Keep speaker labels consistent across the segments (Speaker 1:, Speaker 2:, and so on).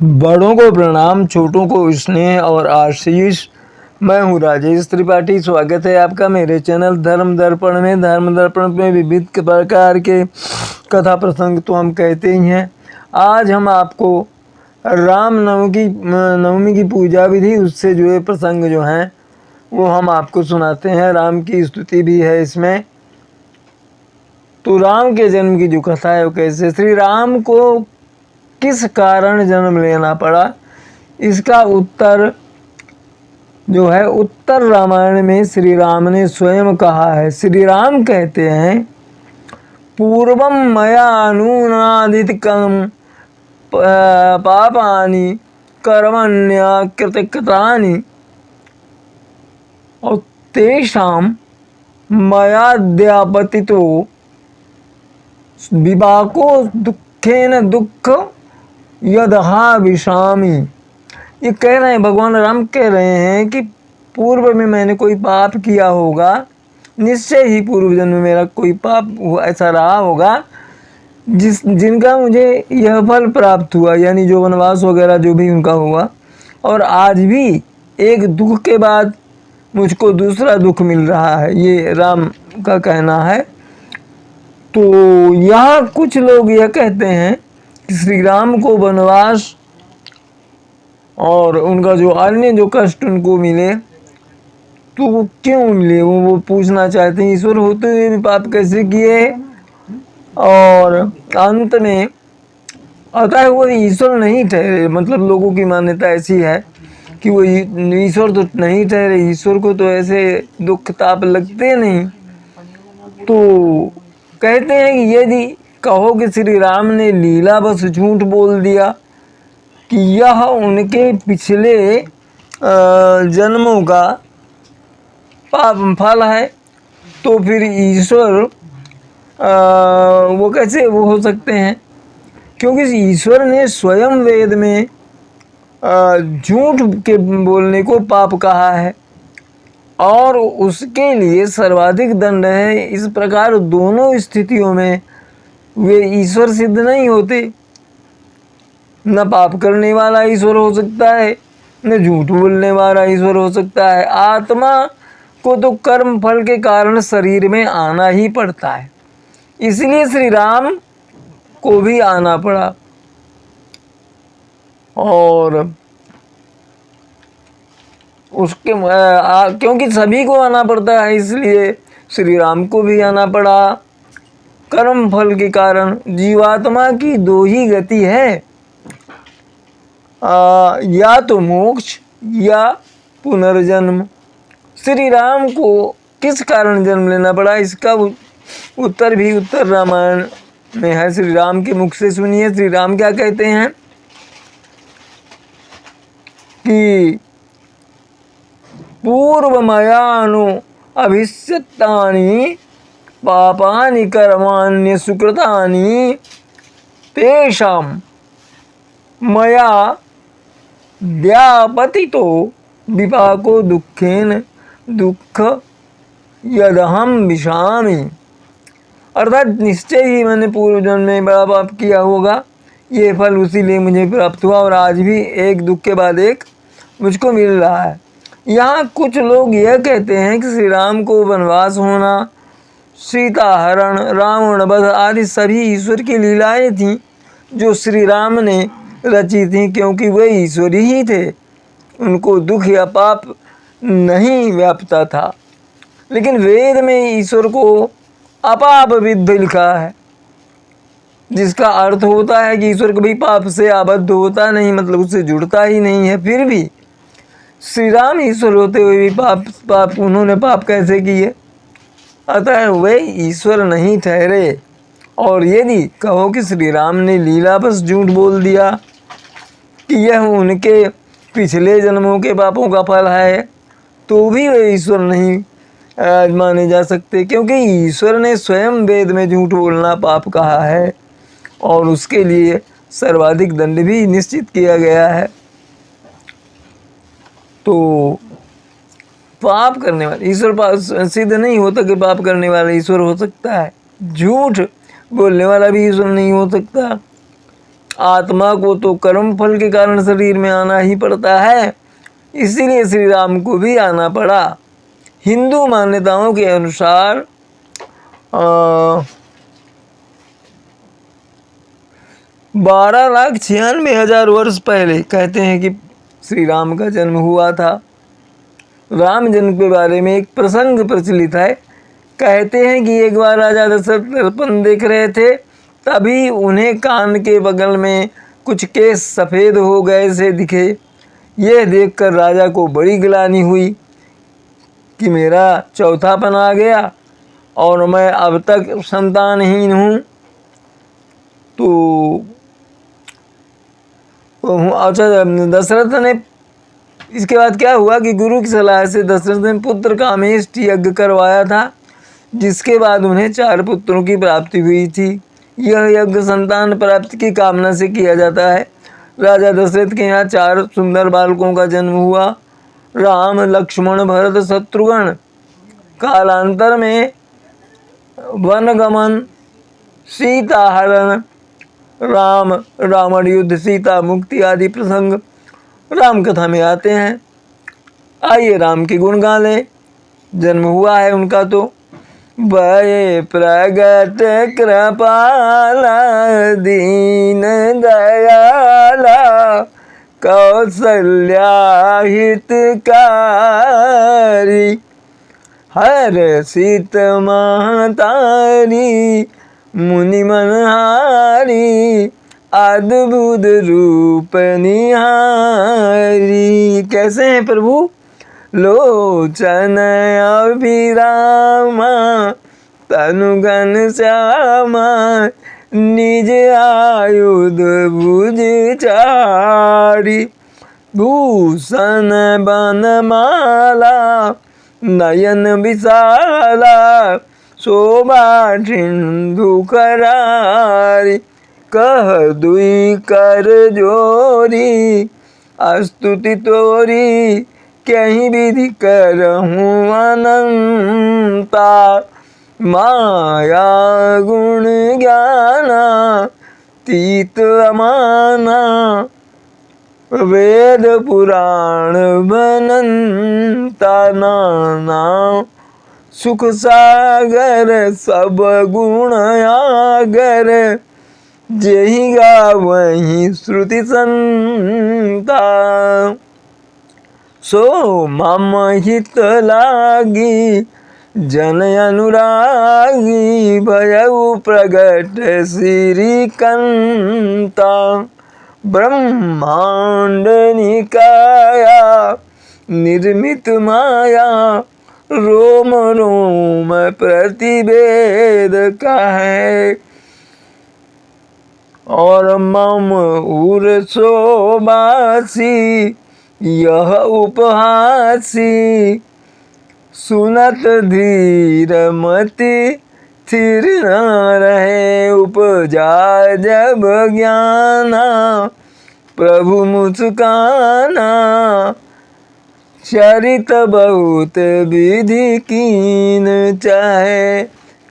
Speaker 1: बड़ों को प्रणाम, छोटों को स्नेह और आशीष। मैं हूँ राजेश त्रिपाठी। स्वागत है आपका मेरे चैनल धर्म दर्पण में। धर्म दर्पण में विविध प्रकार के कथा प्रसंग तो हम कहते ही हैं। आज हम आपको राम नवमी की पूजा विधि उससे जुड़े प्रसंग जो हैं वो हम आपको सुनाते हैं। राम की स्तुति भी है इसमें। तो राम के जन्म की जो कथा है वो कैसे, श्री राम को किस कारण जन्म लेना पड़ा, इसका उत्तर जो है उत्तर रामायण में श्री राम ने स्वयं कहा है। श्री राम कहते हैं, पूर्वम मया अनुनादितकं पापानि कर्मण्य कृतकृतानि और तेषां मयाद्यापतितो विपाको दुखेन दुख यदहा विषामी। ये कह रहे हैं, भगवान राम कह रहे हैं कि पूर्व में मैंने कोई पाप किया होगा, निश्चय ही पूर्व जन्म में मेरा कोई पाप ऐसा रहा होगा जिनका मुझे यह फल प्राप्त हुआ, यानी जो वनवास वगैरह जो भी उनका हुआ। और आज भी एक दुख के बाद मुझको दूसरा दुख मिल रहा है, ये राम का कहना है। तो यहाँ कुछ लोग यह कहते हैं कि श्री राम को वनवास और उनका जो अन्य जो कष्ट उनको मिले तो वो क्यों मिले, वो पूछना चाहते हैं। ईश्वर होते हुए भी पाप कैसे किए। और अंत में अतः वो ईश्वर नहीं ठहरे। मतलब लोगों की मान्यता ऐसी है कि वो ईश्वर तो नहीं ठहरे, ईश्वर को तो ऐसे दुख ताप लगते नहीं। तो कहते हैं कि यदि कहो कि श्री राम ने लीला बस झूठ बोल दिया कि यह उनके पिछले जन्मों का पाप फल है, तो फिर ईश्वर वो कैसे वो हो सकते हैं। क्योंकि ईश्वर ने स्वयं वेद में झूठ के बोलने को पाप कहा है और उसके लिए सर्वाधिक दंड है। इस प्रकार दोनों स्थितियों में वे ईश्वर सिद्ध नहीं होते। न पाप करने वाला ईश्वर हो सकता है, न झूठ बोलने वाला ईश्वर हो सकता है। आत्मा को तो कर्म फल के कारण शरीर में आना ही पड़ता है, इसलिए श्री राम को भी आना पड़ा। और उसके क्योंकि सभी को आना पड़ता है, इसलिए श्री राम को भी आना पड़ा। कर्म फल के कारण जीवात्मा की दो ही गति है, या तो मोक्ष या पुनर्जन्म। श्री राम को किस कारण जन्म लेना पड़ा, इसका उत्तर भी उत्तर रामायण में है। श्री राम के मुख से सुनिए, श्री राम क्या कहते हैं कि पूर्वमयानु अभिष्यतानि पापानि कर्माण्य सुकृतानि तेषां मया व्यापतितो विपाको दुखेन दुख यदहम विषामी। अर्थात निश्चय ही मैंने पूर्व जन्म में बड़ा पाप किया होगा, ये फल उसीलिए मुझे प्राप्त हुआ और आज भी एक दुख के बाद एक मुझको मिल रहा है। यहाँ कुछ लोग यह कहते हैं कि श्री राम को वनवास होना, सीता हरण, रावण वध आदि सभी ईश्वर की लीलाएं थीं जो श्री राम ने रची थीं, क्योंकि वे ईश्वरी ही थे। उनको दुख या पाप नहीं व्यापता था। लेकिन वेद में ईश्वर को अपाप विद्ध लिखा है, जिसका अर्थ होता है कि ईश्वर कभी पाप से आबद्ध होता नहीं, मतलब उससे जुड़ता ही नहीं है। फिर भी श्री राम ईश्वर होते हुए भी पाप उन्होंने पाप कैसे किए, अतः वे ईश्वर नहीं ठहरे। और यदि कहो कि श्री राम ने लीला बस झूठ बोल दिया कि यह उनके पिछले जन्मों के पापों का फल है, तो भी वे ईश्वर नहीं माने जा सकते, क्योंकि ईश्वर ने स्वयं वेद में झूठ बोलना पाप कहा है और उसके लिए सर्वाधिक दंड भी निश्चित किया गया है। तो पाप करने वाले ईश्वर सिद्ध नहीं होता कि पाप करने वाला ईश्वर हो सकता है। झूठ बोलने वाला भी ईश्वर नहीं हो सकता। आत्मा को तो कर्म फल के कारण शरीर में आना ही पड़ता है, इसीलिए श्री राम को भी आना पड़ा। हिंदू मान्यताओं के अनुसार 12,96,000 वर्ष पहले कहते हैं कि श्री राम का जन्म हुआ था। राम जन्म के बारे में एक प्रसंग प्रचलित है। कहते हैं कि एक बार राजा दशरथ दर्पण देख रहे थे, तभी उन्हें कान के बगल में कुछ केस सफ़ेद हो गए से दिखे। यह देखकर राजा को बड़ी ग्लानि हुई कि मेरा चौथापन आ गया और मैं अब तक संतानहीन हूँ। तो अच्छा, दशरथ ने इसके बाद क्या हुआ कि गुरु की सलाह से दशरथ ने पुत्र कामेष्टि यज्ञ करवाया था, जिसके बाद उन्हें 4 पुत्रों की प्राप्ति हुई थी। यह यज्ञ संतान प्राप्ति की कामना से किया जाता है। राजा दशरथ के यहाँ 4 सुंदर बालकों का जन्म हुआ, राम, लक्ष्मण, भरत, शत्रुघ्न। कालांतर में वनगमन, सीता हरण, रावण युद्ध, सीता मुक्ति आदि प्रसंग राम कथा में आते हैं। आइए राम के गुण गा लें। जन्म हुआ है उनका तो भय प्रगट कृपाला दीन दयाला कौशल्या हितकारी हर सीत महतारी मुनि मनहारी अद्भुत रूप निहारी। कैसे हैं प्रभु? लोचन अभिरामा तनुगन श्यामा निज आयुध भुज चारी भूषण बनमाला नयन विशाला शोभा सिंधु करारी कह दुई कर जोरी स्तुति तोरी कहीं विधि करहूँ अनंता माया गुण ज्ञाना तीत अमाना वेद पुराण बनंता नाना सुख सागर सब गुण आगर जेहि गावहीं श्रुति संता सो मम हित लागी जन अनुरागी भयउ प्रगट श्रीकंता ब्रह्मांड निकाया निर्मित माया रोम रोम प्रतिवेद कहे और मम उर शोभासी यह उपहासी सुनत धीर मति थिर न रहे उपजा जब ज्ञाना प्रभु मुस्काना चरित बहुत विधि कीन चाहे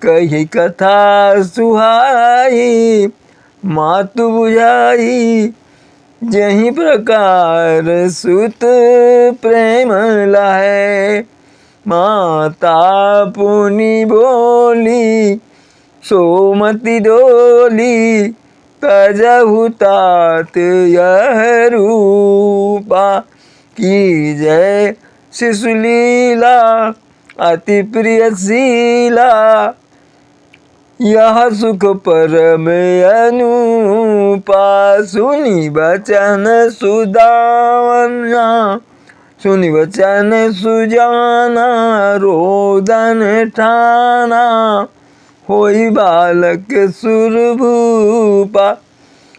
Speaker 1: कही कथा सुहाई मातु बुझाई जही प्रकार सुत प्रेम लाए माता पुनि बोली सोमति डोली तजहु तात यह रूपा की जय शिशुलीला अति प्रियशीला यह सुख परम अनुपा सुनि बचन सुदावना सुनि बचन सुजाना रोदन ठाना होई बालक सुरभूपा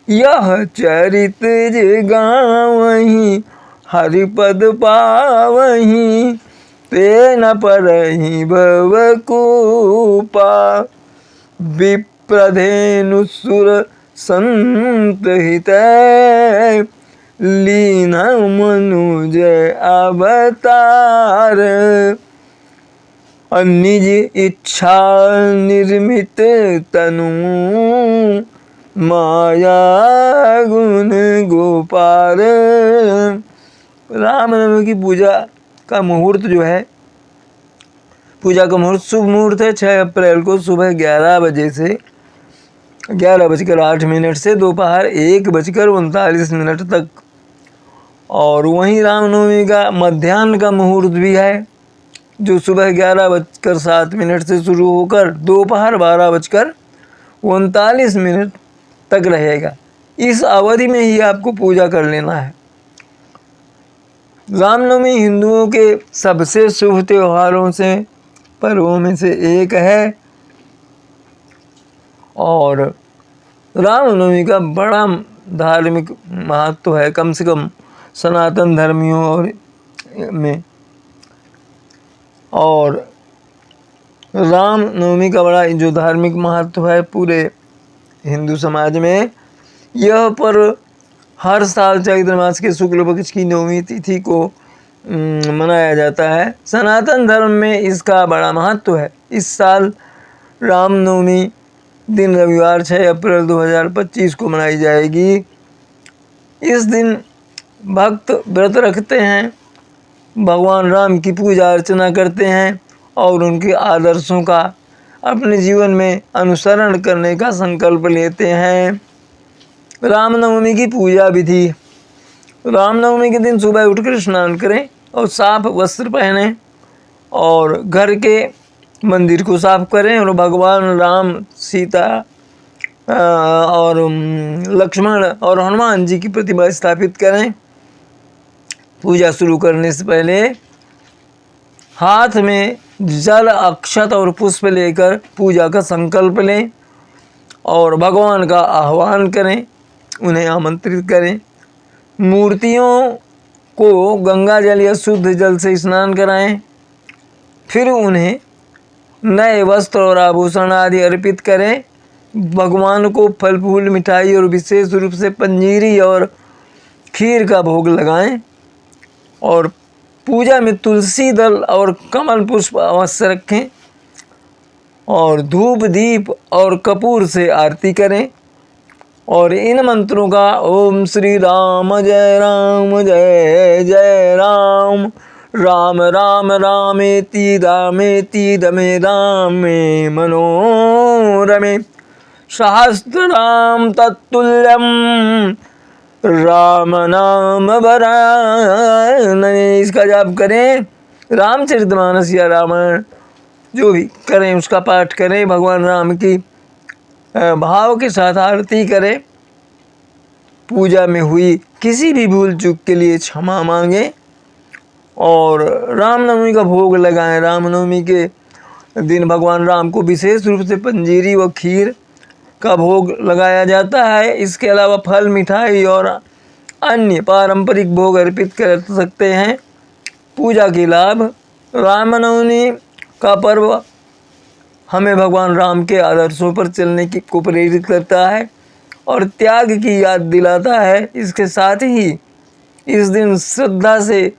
Speaker 1: यह चरित जे गावहीं हरिपद पावहीं ते न परहीं भवकूपा विप्रधेनुसुर संत हितै लीन मनुज अवतार निज इच्छा निर्मित तनु माया गुण गोपाल। रामनवमी की पूजा का मुहूर्त जो है, पूजा का मुहूर्त शुभ मुहूर्त है 6 अप्रैल को सुबह 11 बजे से 11:08 से दोपहर 1:39 तक। और वहीं रामनवमी का मध्याह्न का मुहूर्त भी है, जो सुबह 11:07 से शुरू होकर दोपहर 12:39 तक रहेगा। इस अवधि में ही आपको पूजा कर लेना है। रामनवमी हिंदुओं के सबसे शुभ त्योहारों से पर्वों में से एक है और रामनवमी का बड़ा धार्मिक महत्व है, कम से कम सनातन धर्मियों में। और रामनवमी का बड़ा जो धार्मिक महत्व है पूरे हिंदू समाज में, यह पर्व हर साल चैत्र मास के शुक्ल पक्ष की नवमी तिथि को मनाया जाता है। सनातन धर्म में इसका बड़ा महत्व है। इस साल रामनवमी दिन रविवार 6 अप्रैल 2025 को मनाई जाएगी। इस दिन भक्त व्रत रखते हैं, भगवान राम की पूजा अर्चना करते हैं और उनके आदर्शों का अपने जीवन में अनुसरण करने का संकल्प लेते हैं। रामनवमी की पूजा विधि। रामनवमी के दिन सुबह उठकर स्नान करें और साफ वस्त्र पहनें और घर के मंदिर को साफ करें और भगवान राम, सीता और लक्ष्मण और हनुमान जी की प्रतिमा स्थापित करें। पूजा शुरू करने से पहले हाथ में जल, अक्षत और पुष्प लेकर पूजा का संकल्प लें और भगवान का आह्वान करें, उन्हें आमंत्रित करें। मूर्तियों को गंगा जल या शुद्ध जल से स्नान कराएं, फिर उन्हें नए वस्त्र और आभूषण आदि अर्पित करें। भगवान को फल फूल, मिठाई और विशेष रूप से पंजीरी और खीर का भोग लगाएं और पूजा में तुलसी दल और कमल पुष्प अवश्य रखें और धूप, दीप और कपूर से आरती करें और इन मंत्रों का ओम श्री राम जय जय राम, राम राम रामेति रामेति रमे रामे मनोरमे, सहस्रनाम तत्तुल्यम राम नाम वरानने। इसका जाप करें। रामचरितमानस या रामायण जो भी करें उसका पाठ करें। भगवान राम की भाव के साथ आरती करें। पूजा में हुई किसी भी भूल चूक के लिए क्षमा मांगें और रामनवमी का भोग लगाएं। रामनवमी के दिन भगवान राम को विशेष रूप से पंजीरी व खीर का भोग लगाया जाता है। इसके अलावा फल, मिठाई और अन्य पारंपरिक भोग अर्पित कर सकते हैं। पूजा के लाभ। रामनवमी का पर्व हमें भगवान राम के आदर्शों पर चलने की को प्रेरित करता है और त्याग की याद दिलाता है। इसके साथ ही इस दिन श्रद्धा से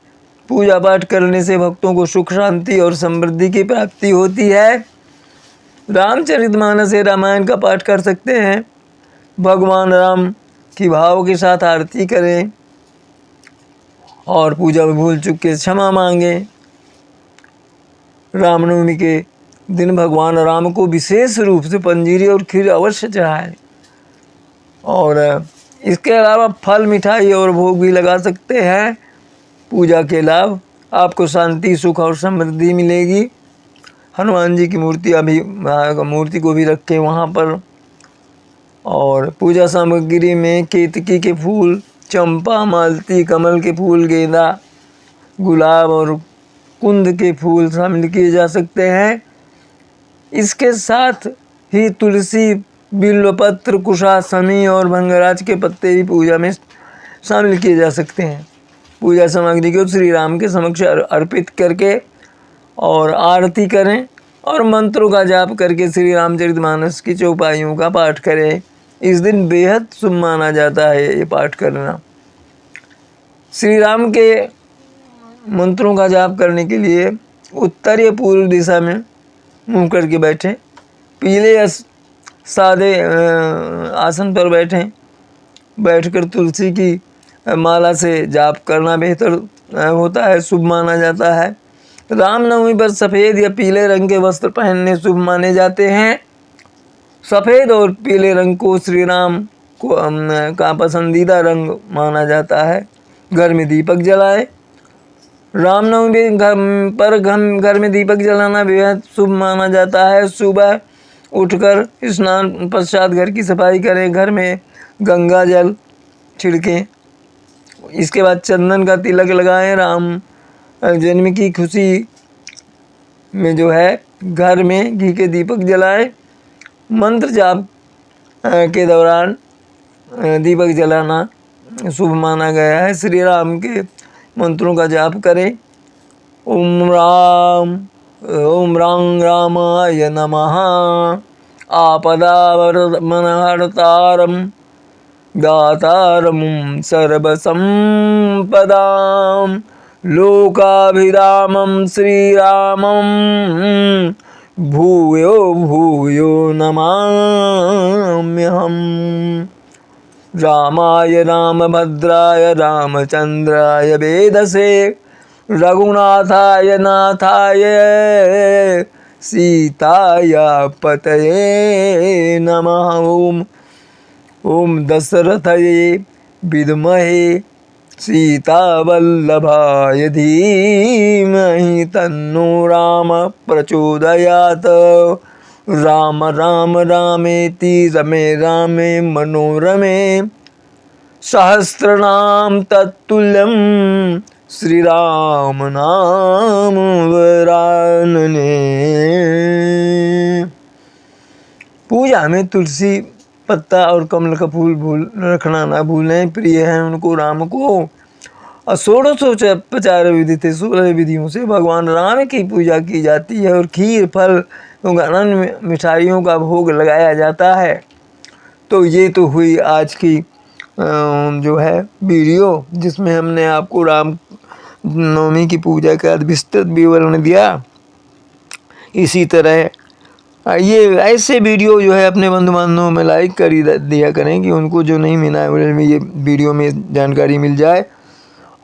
Speaker 1: पूजा पाठ करने से भक्तों को सुख, शांति और समृद्धि की प्राप्ति होती है। रामचरितमानस या रामायण का पाठ कर सकते हैं। भगवान राम की भाव के साथ आरती करें और पूजा में भूल चूक के क्षमा मांगें। रामनवमी के दिन भगवान राम को विशेष रूप से पंजीरी और खीर अवश्य चढ़ाएं और इसके अलावा फल, मिठाई और भोग भी लगा सकते हैं। पूजा के लाभ। आपको शांति, सुख और समृद्धि मिलेगी। हनुमान जी की मूर्ति को भी रखें वहाँ पर। और पूजा सामग्री में केतकी के फूल, चंपा, मालती, कमल के फूल, गेंदा, गुलाब और कुंद के फूल शामिल किए जा सकते हैं। इसके साथ ही तुलसी, बिल्वपत्र, कुशा, शमी और भंगराज के पत्ते भी पूजा में शामिल किए जा सकते हैं। पूजा सामग्री को श्री राम के समक्ष अर्पित करके और आरती करें और मंत्रों का जाप करके श्री रामचरितमानस की चौपाइयों का पाठ करें। इस दिन बेहद शुभ माना जाता है ये पाठ करना। श्री राम के मंत्रों का जाप करने के लिए उत्तर या पूर्व दिशा में मुँह करके बैठें। पीले या सादे आसन पर बैठें, बैठकर तुलसी की माला से जाप करना बेहतर होता है, शुभ माना जाता है। रामनवमी पर सफ़ेद या पीले रंग के वस्त्र पहनने शुभ माने जाते हैं। सफ़ेद और पीले रंग को श्री राम को का पसंदीदा रंग माना जाता है। घर में दीपक जलाए। रामनवमी पर घर में दीपक जलाना बेहद शुभ माना जाता है। सुबह उठकर स्नान पश्चात घर की सफाई करें, घर में गंगा जल छिड़कें, इसके बाद चंदन का तिलक लगाएं। राम जन्म की खुशी में जो है घर में घी के दीपक जलाएं। मंत्र जाप के दौरान दीपक जलाना शुभ माना गया है। श्री राम के मंत्रों का जाप करें। ओम राम रामाय नमः। आपदामनहर्तारं दातारं सर्वसंपदां लोकाभिरामं श्रीरामं भूयो भूयो नमाम्यहम्। रामाय रामभद्राय रामचंद्राय वेदसे रघुनाथाय नाथाय सीताया पतये नमः। ओम दशरथये विद्महे सीतावल्लभाय धीमहि तन्नो राम प्रचोदयात्। राम राम रामेति रमे रामे मनोरमे सहस्रनाम तत्तुल्यं श्रीराम नाम वरानने। पूजा में तुलसी पत्ता और कमल का फूल रखना ना भूलें। प्रिय है उनको राम को। षोडशोपचार विधि थे 16 विधियों से भगवान राम की पूजा की जाती है और खीर फल अनन्य मिठाइयों का भोग लगाया जाता है। तो ये तो हुई आज की जो है वीडियो, जिसमें हमने आपको राम नवमी की पूजा का विस्तृत विवरण दिया। इसी तरह ये ऐसे वीडियो जो है अपने बंधु बांधवों में लाइक कर दिया करें कि उनको जो नहीं मिला है ये वीडियो में जानकारी मिल जाए।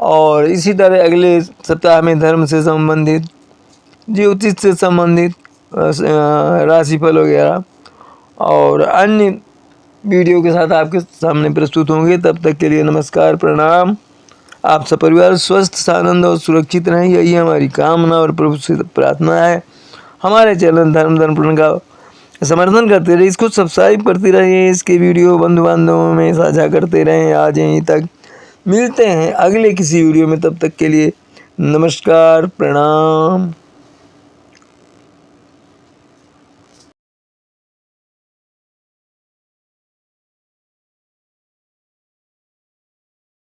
Speaker 1: और इसी तरह अगले सप्ताह में धर्म से संबंधित, ज्योतिष से संबंधित, राशिफल वगैरह और अन्य वीडियो के साथ आपके सामने प्रस्तुत होंगे। तब तक के लिए नमस्कार, प्रणाम। आप सब परिवार स्वस्थ, आनंद और सुरक्षित रहें, यही हमारी कामना और प्रभु से प्रार्थना है। हमारे चैनल धर्म दर्पण का समर्थन करते रहे, इसको सब्सक्राइब करते रहिए, इसके वीडियो बंधु बांधवों में साझा करते रहें। आज यहीं तक, मिलते हैं अगले किसी वीडियो में। तब तक के लिए नमस्कार, प्रणाम।